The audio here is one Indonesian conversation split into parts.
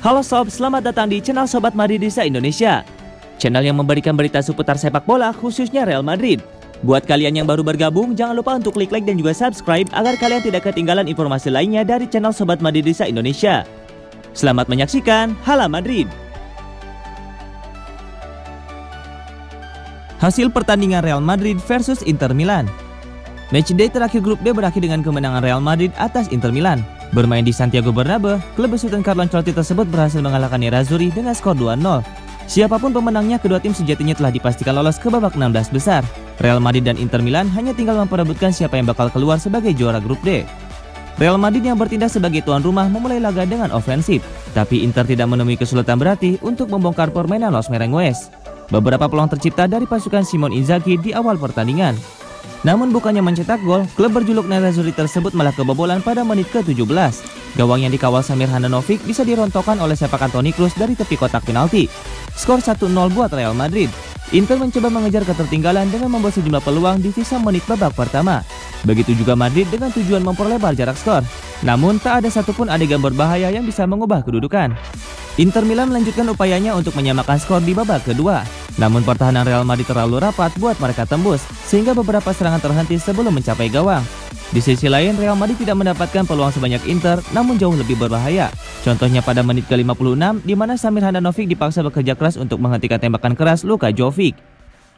Halo sob, selamat datang di channel Sobat Madridista Indonesia. Channel yang memberikan berita seputar sepak bola khususnya Real Madrid. Buat kalian yang baru bergabung, jangan lupa untuk klik like dan juga subscribe agar kalian tidak ketinggalan informasi lainnya dari channel Sobat Madridista Indonesia. Selamat menyaksikan Hala Madrid. Hasil pertandingan Real Madrid versus Inter Milan. Matchday terakhir grup D berakhir dengan kemenangan Real Madrid atas Inter Milan. Bermain di Santiago Bernabeu, klub besutan Carlo Ancelotti tersebut berhasil mengalahkan Nerazzurri dengan skor 2-0. Siapapun pemenangnya, kedua tim sejatinya telah dipastikan lolos ke babak 16 besar. Real Madrid dan Inter Milan hanya tinggal memperebutkan siapa yang bakal keluar sebagai juara grup D. Real Madrid yang bertindak sebagai tuan rumah memulai laga dengan ofensif, tapi Inter tidak menemui kesulitan berarti untuk membongkar permainan Los Merengues. Beberapa peluang tercipta dari pasukan Simone Inzaghi di awal pertandingan. Namun bukannya mencetak gol, klub berjuluk Nerazzurri tersebut malah kebobolan pada menit ke-17. Gawang yang dikawal Samir Handanovic bisa dirontokkan oleh sepak Toni Kroos dari tepi kotak penalti. Skor 1-0 buat Real Madrid. Inter mencoba mengejar ketertinggalan dengan membuat sejumlah peluang di sisa menit babak pertama. Begitu juga Madrid dengan tujuan memperlebar jarak skor. Namun tak ada satupun adegan berbahaya yang bisa mengubah kedudukan. Inter Milan melanjutkan upayanya untuk menyamakan skor di babak kedua. Namun pertahanan Real Madrid terlalu rapat buat mereka tembus, sehingga beberapa serangan terhenti sebelum mencapai gawang. Di sisi lain, Real Madrid tidak mendapatkan peluang sebanyak Inter, namun jauh lebih berbahaya. Contohnya pada menit ke-56, di mana Samir Handanovic dipaksa bekerja keras untuk menghentikan tembakan keras Luka Jovic.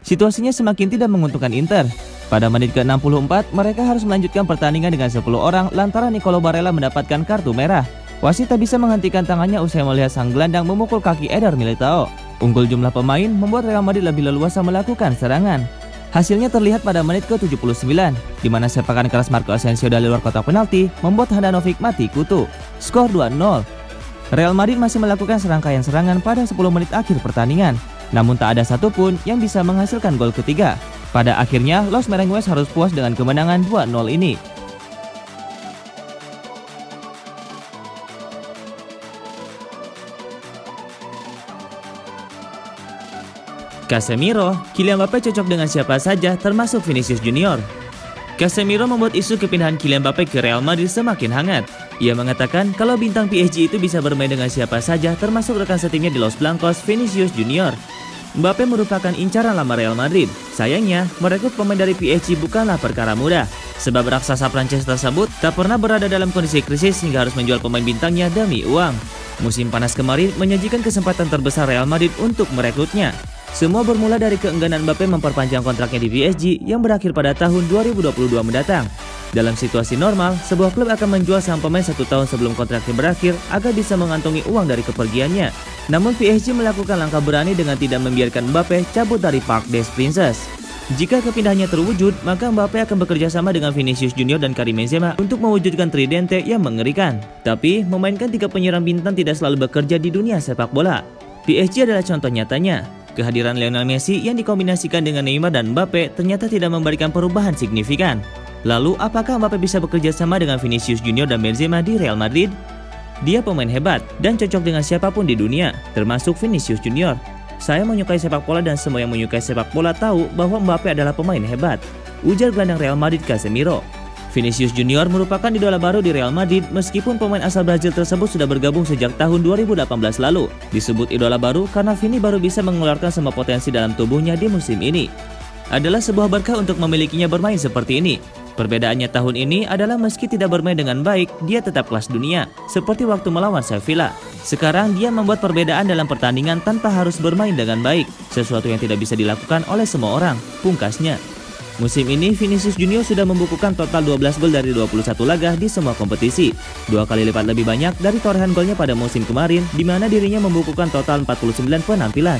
Situasinya semakin tidak menguntungkan Inter. Pada menit ke-64, mereka harus melanjutkan pertandingan dengan 10 orang lantaran Nicolo Barella mendapatkan kartu merah. Wasit tak bisa menghentikan tangannya usai melihat sang gelandang memukul kaki Eder Militao. Unggul jumlah pemain membuat Real Madrid lebih leluasa melakukan serangan. Hasilnya terlihat pada menit ke-79, di mana sepakan keras Marco Asensio dari luar kotak penalti membuat Handanovic mati kutu. Skor 2-0. Real Madrid masih melakukan serangkaian serangan pada 10 menit akhir pertandingan, namun tak ada satupun yang bisa menghasilkan gol ketiga. Pada akhirnya, Los Merengues harus puas dengan kemenangan 2-0 ini. Casemiro, Kylian Mbappe cocok dengan siapa saja termasuk Vinicius Junior. Casemiro membuat isu kepindahan Kylian Mbappe ke Real Madrid semakin hangat. Ia mengatakan kalau bintang PSG itu bisa bermain dengan siapa saja termasuk rekan setimnya di Los Blancos, Vinicius Junior. Mbappe merupakan incaran lama Real Madrid. Sayangnya, merekrut pemain dari PSG bukanlah perkara mudah. Sebab raksasa Prancis tersebut tak pernah berada dalam kondisi krisis hingga harus menjual pemain bintangnya demi uang. Musim panas kemarin menyajikan kesempatan terbesar Real Madrid untuk merekrutnya. Semua bermula dari keengganan Mbappe memperpanjang kontraknya di PSG yang berakhir pada tahun 2022 mendatang. Dalam situasi normal, sebuah klub akan menjual sang pemain 1 tahun sebelum kontraknya berakhir agar bisa mengantongi uang dari kepergiannya. Namun PSG melakukan langkah berani dengan tidak membiarkan Mbappe cabut dari Parc des Princes. Jika kepindahannya terwujud, maka Mbappe akan bekerja sama dengan Vinicius Junior dan Karim Benzema untuk mewujudkan tridente yang mengerikan. Tapi, memainkan 3 penyerang bintang tidak selalu bekerja di dunia sepak bola. PSG adalah contoh nyatanya. Kehadiran Lionel Messi yang dikombinasikan dengan Neymar dan Mbappe ternyata tidak memberikan perubahan signifikan. Lalu, apakah Mbappe bisa bekerja sama dengan Vinicius Junior dan Benzema di Real Madrid? Dia pemain hebat dan cocok dengan siapapun di dunia, termasuk Vinicius Junior. Saya menyukai sepak bola dan semua yang menyukai sepak bola tahu bahwa Mbappe adalah pemain hebat, ujar gelandang Real Madrid Casemiro. Vinicius Junior merupakan idola baru di Real Madrid meskipun pemain asal Brazil tersebut sudah bergabung sejak tahun 2018 lalu. Disebut idola baru karena Vini baru bisa mengeluarkan semua potensi dalam tubuhnya di musim ini. Adalah sebuah berkah untuk memilikinya bermain seperti ini. Perbedaannya tahun ini adalah meski tidak bermain dengan baik, dia tetap kelas dunia, seperti waktu melawan Sevilla. Sekarang dia membuat perbedaan dalam pertandingan tanpa harus bermain dengan baik, sesuatu yang tidak bisa dilakukan oleh semua orang, pungkasnya. Musim ini, Vinicius Junior sudah membukukan total 12 gol dari 21 laga di semua kompetisi. 2 kali lipat lebih banyak dari torehan golnya pada musim kemarin, di mana dirinya membukukan total 49 penampilan.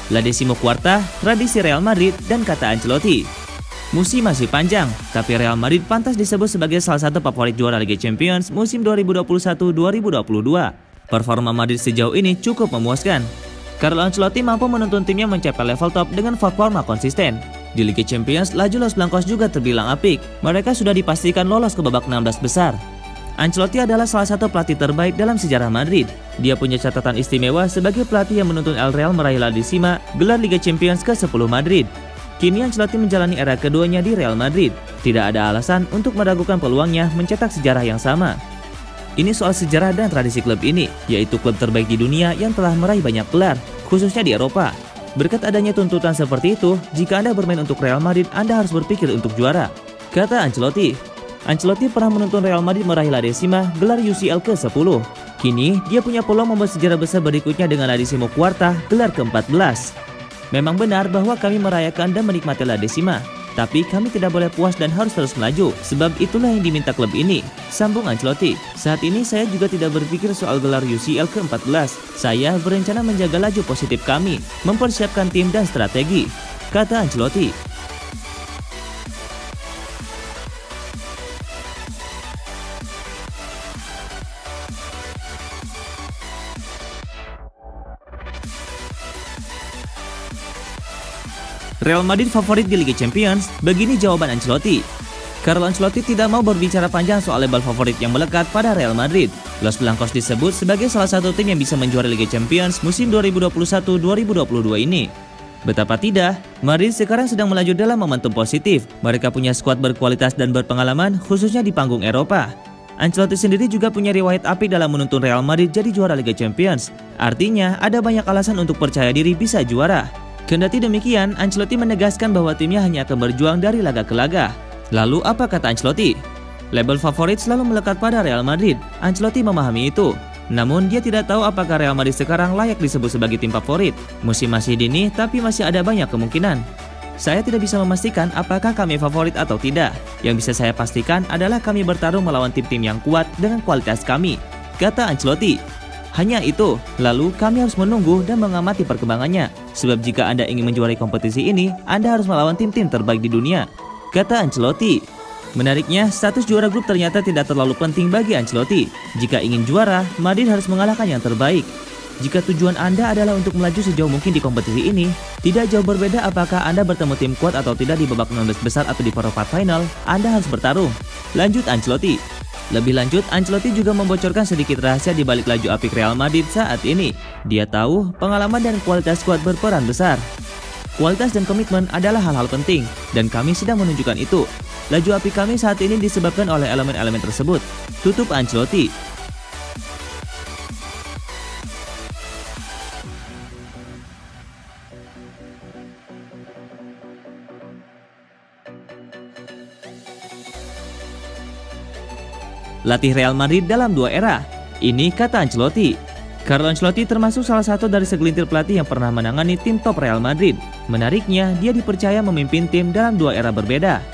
La decimocuarta, tradisi Real Madrid dan kata Ancelotti. Musim masih panjang, tapi Real Madrid pantas disebut sebagai salah satu favorit juara Liga Champions musim 2021-2022. Performa Madrid sejauh ini cukup memuaskan. Carlo Ancelotti mampu menuntun timnya mencapai level top dengan performa konsisten. Di Liga Champions, laju Los Blancos juga terbilang apik. Mereka sudah dipastikan lolos ke babak 16 besar. Ancelotti adalah salah satu pelatih terbaik dalam sejarah Madrid. Dia punya catatan istimewa sebagai pelatih yang menuntun El Real meraih La Decima, gelar Liga Champions ke-10 Madrid. Kini Ancelotti menjalani era keduanya di Real Madrid. Tidak ada alasan untuk meragukan peluangnya mencetak sejarah yang sama. Ini soal sejarah dan tradisi klub ini, yaitu klub terbaik di dunia yang telah meraih banyak gelar, khususnya di Eropa. Berkat adanya tuntutan seperti itu, jika Anda bermain untuk Real Madrid, Anda harus berpikir untuk juara, kata Ancelotti. Ancelotti pernah menuntun Real Madrid meraih La Decima, gelar UCL ke-10. Kini, dia punya peluang membuat sejarah besar berikutnya dengan La Decima Quarta, gelar ke-14. Memang benar bahwa kami merayakan dan menikmati La Decima, tapi kami tidak boleh puas dan harus terus melaju, sebab itulah yang diminta klub ini, sambung Ancelotti. Saat ini saya juga tidak berpikir soal gelar UCL ke-14. Saya berencana menjaga laju positif kami, mempersiapkan tim dan strategi, kata Ancelotti. Real Madrid favorit di Liga Champions? Begini jawaban Ancelotti. Carlo Ancelotti tidak mau berbicara panjang soal label favorit yang melekat pada Real Madrid. Los Blancos disebut sebagai salah satu tim yang bisa menjuarai Liga Champions musim 2021-2022 ini. Betapa tidak, Madrid sekarang sedang melaju dalam momentum positif. Mereka punya skuad berkualitas dan berpengalaman, khususnya di panggung Eropa. Ancelotti sendiri juga punya riwayat apik dalam menuntun Real Madrid jadi juara Liga Champions. Artinya, ada banyak alasan untuk percaya diri bisa juara. Kendati demikian, Ancelotti menegaskan bahwa timnya hanya akan berjuang dari laga ke laga. Lalu apa kata Ancelotti? Label favorit selalu melekat pada Real Madrid. Ancelotti memahami itu. Namun dia tidak tahu apakah Real Madrid sekarang layak disebut sebagai tim favorit. Musim masih dini, tapi masih ada banyak kemungkinan. Saya tidak bisa memastikan apakah kami favorit atau tidak. Yang bisa saya pastikan adalah kami bertarung melawan tim-tim yang kuat dengan kualitas kami, kata Ancelotti. Hanya itu, lalu kami harus menunggu dan mengamati perkembangannya. Sebab jika Anda ingin menjuarai kompetisi ini, Anda harus melawan tim-tim terbaik di dunia, kata Ancelotti. Menariknya, status juara grup ternyata tidak terlalu penting bagi Ancelotti. Jika ingin juara, Madrid harus mengalahkan yang terbaik. Jika tujuan Anda adalah untuk melaju sejauh mungkin di kompetisi ini, tidak jauh berbeda apakah Anda bertemu tim kuat atau tidak di babak 16 besar atau di perempat final, Anda harus bertarung, lanjut Ancelotti. Lebih lanjut, Ancelotti juga membocorkan sedikit rahasia di balik laju apik Real Madrid saat ini. Dia tahu pengalaman dan kualitas skuad berperan besar. Kualitas dan komitmen adalah hal-hal penting, dan kami sedang menunjukkan itu. Laju apik kami saat ini disebabkan oleh elemen-elemen tersebut, tutup Ancelotti. Latih Real Madrid dalam dua era. Ini kata Ancelotti. Carlo Ancelotti termasuk salah satu dari segelintir pelatih yang pernah menangani tim top Real Madrid. Menariknya, dia dipercaya memimpin tim dalam dua era berbeda.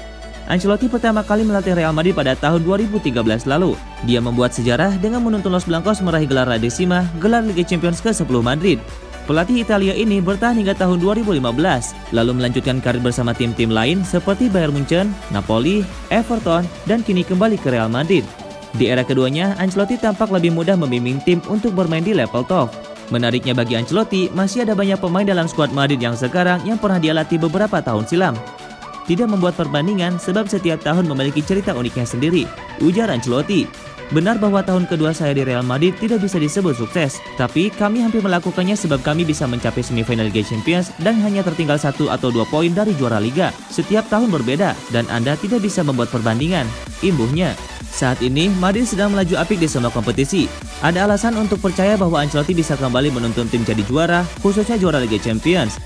Ancelotti pertama kali melatih Real Madrid pada tahun 2013 lalu. Dia membuat sejarah dengan menuntun Los Blancos meraih gelar La Decima, gelar Liga Champions ke-10 Madrid. Pelatih Italia ini bertahan hingga tahun 2015, lalu melanjutkan karir bersama tim-tim lain seperti Bayern Munchen, Napoli, Everton, dan kini kembali ke Real Madrid. Di era keduanya, Ancelotti tampak lebih mudah membimbing tim untuk bermain di level top. Menariknya bagi Ancelotti, masih ada banyak pemain dalam skuad Madrid yang sekarang yang pernah dia latih beberapa tahun silam. Tidak membuat perbandingan sebab setiap tahun memiliki cerita uniknya sendiri, ujar Ancelotti. Benar bahwa tahun kedua saya di Real Madrid tidak bisa disebut sukses, tapi kami hampir melakukannya sebab kami bisa mencapai semifinal Liga Champions dan hanya tertinggal 1 atau 2 poin dari juara Liga. Setiap tahun berbeda dan Anda tidak bisa membuat perbandingan, imbuhnya. Saat ini, Madrid sedang melaju apik di semua kompetisi. Ada alasan untuk percaya bahwa Ancelotti bisa kembali menuntun tim jadi juara, khususnya juara Liga Champions.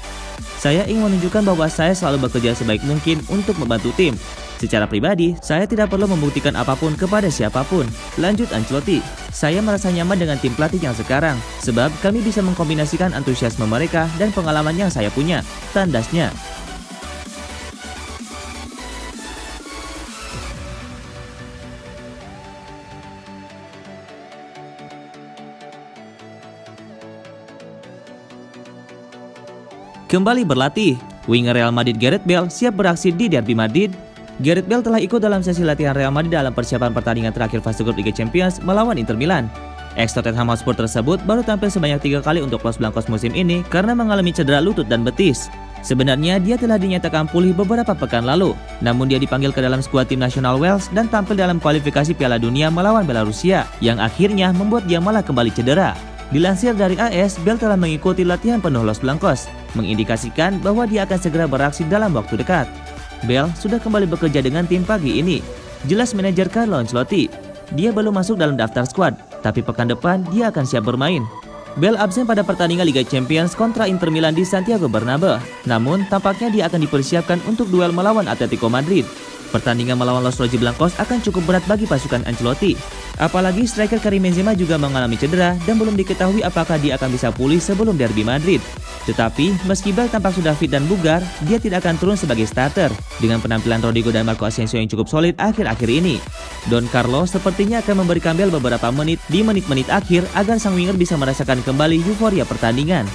Saya ingin menunjukkan bahwa saya selalu bekerja sebaik mungkin untuk membantu tim. Secara pribadi, saya tidak perlu membuktikan apapun kepada siapapun, lanjut Ancelotti. Saya merasa nyaman dengan tim pelatih yang sekarang, sebab kami bisa mengkombinasikan antusiasme mereka dan pengalaman yang saya punya, tandasnya. Kembali berlatih, winger Real Madrid Gareth Bale siap beraksi di Derby Madrid. Gareth Bale telah ikut dalam sesi latihan Real Madrid dalam persiapan pertandingan terakhir fase grup Liga Champions melawan Inter Milan. Ex-Tottenham Hotspur tersebut baru tampil sebanyak 3 kali untuk Los Blancos musim ini karena mengalami cedera lutut dan betis. Sebenarnya dia telah dinyatakan pulih beberapa pekan lalu, namun dia dipanggil ke dalam skuad tim nasional Wales dan tampil dalam kualifikasi Piala Dunia melawan Belarusia, yang akhirnya membuat dia malah kembali cedera. Dilansir dari AS, Bale telah mengikuti latihan penuh Los Blancos, mengindikasikan bahwa dia akan segera beraksi dalam waktu dekat. Bale sudah kembali bekerja dengan tim pagi ini. Jelas manajer Carlo Ancelotti, dia belum masuk dalam daftar skuad, tapi pekan depan dia akan siap bermain. Bale absen pada pertandingan Liga Champions kontra Inter Milan di Santiago Bernabeu. Namun, tampaknya dia akan dipersiapkan untuk duel melawan Atletico Madrid. Pertandingan melawan Los Blancos akan cukup berat bagi pasukan Ancelotti. Apalagi striker Karim Benzema juga mengalami cedera dan belum diketahui apakah dia akan bisa pulih sebelum derby Madrid. Tetapi, meski Bale tampak sudah fit dan bugar, dia tidak akan turun sebagai starter dengan penampilan Rodrigo dan Marco Asensio yang cukup solid akhir-akhir ini. Don Carlo sepertinya akan memberikan Bale beberapa menit di menit-menit akhir agar sang winger bisa merasakan kembali euforia pertandingan.